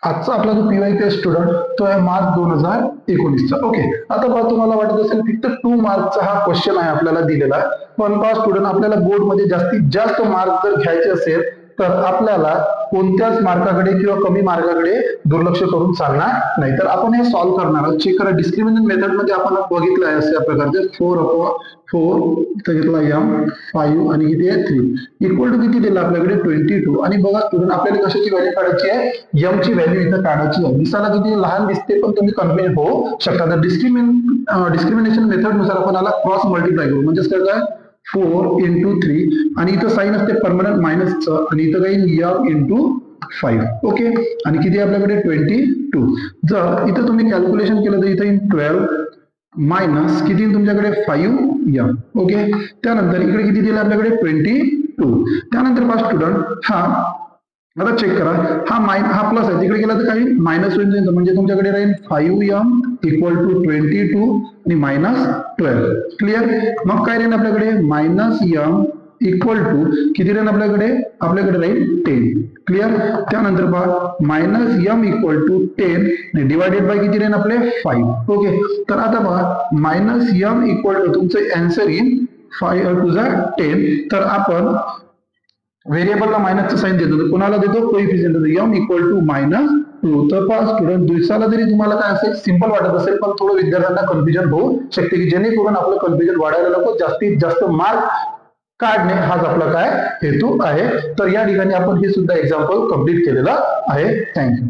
आजचा आपला जो पीवाय स्टुडंट तो आहे मार्च 2019चा. ओके, आता पहा तुम्हाला वाटत असेल फक्त 2 मार्कचा हा क्वेश्चन आहे आपल्याला दिलेला, पण पहा स्टुडंट आपल्याला बोर्ड मध्ये जास्तीत जास्त मार्क जर घ्यायचे असेल तर आपल्याला कोणत्याच मार्काकडे किंवा कमी मार्काकडे दुर्लक्ष करून चालणार नाही. तर आपण हे सॉल्व्ह करणार आहोत. चेक करा, डिस्क्रिमिनंट मेथड मध्ये आपण बघितलं आहे अशा प्रकारचे 4/4 इथं घेतला m 5 आणि किती आहे 3 इक्वल टू किती दिलं आपल्याकडे 22. आणि बघा स्टुडंट आपल्याला कशाची व्हॅल्यू काढायची आहे, m ची व्हॅल्यू इथं काढायची आहे. दिसायला किती लहान दिसते पण तुम्ही कन्फ्युज होऊ शकता. तर डिस्क्रिमिनेशन मेथड नुसार आपण याला क्रॉस मल्टिप्लाय करू. म्हणजेच काय 4 into 3 आणि इथं साइन असते परमनंट मायनसचं आणि इथं काही m into 5. ओके, आणि किती आपल्याकडे 22. जर इथं तुम्ही कॅल्क्युलेशन केलं तर इथं येईल 12 मायनस किती तुमच्याकडे 5m. ओके, त्यानंतर इकडे किती दिलं आपल्याकडे 22. त्यानंतर पहा स्टुडंट हा आता चेक करा, हा प्लस आहे तिकडे गेला तर काही मायनस होईल. म्हणजे तुमच्याकडे राहील 5m इक्वल टू 22 आणि मायनस 12. क्लिअर. मग काय राहील आपल्याकडे मायनस m इक्वल टू किती राहील आपल्याकडे राहील 10. क्लिअर. त्यानंतर पहा minus m equal to 10 divided by किती राहील आपले 5. ओके, तर आता पहा मायनस m इक्वल टू तुमचं आन्सर येईल 5 टू 10. तर आपण व्हेरिएबलला मायनसचं साइन देतो, कोणाला देतो, कोइफिशियंट देतो, m इक्वल टू -2. तर पहा स्टुडंट दिवसाला जरी तुम्हाला काय असेल सिंपल वाटत असेल पण थोडं विद्यार्थ्यांना कन्फ्युजन होऊ शकते, की जेणेकरून आपलं कन्फ्युजन वाढायला नको, जास्तीत जास्त मार्क काढणे हाच आपला काय हेतू आहे. तर या ठिकाणी आपण हे सुद्धा एक्झाम्पल कंप्लीट केलेलं आहे. थँक्यू.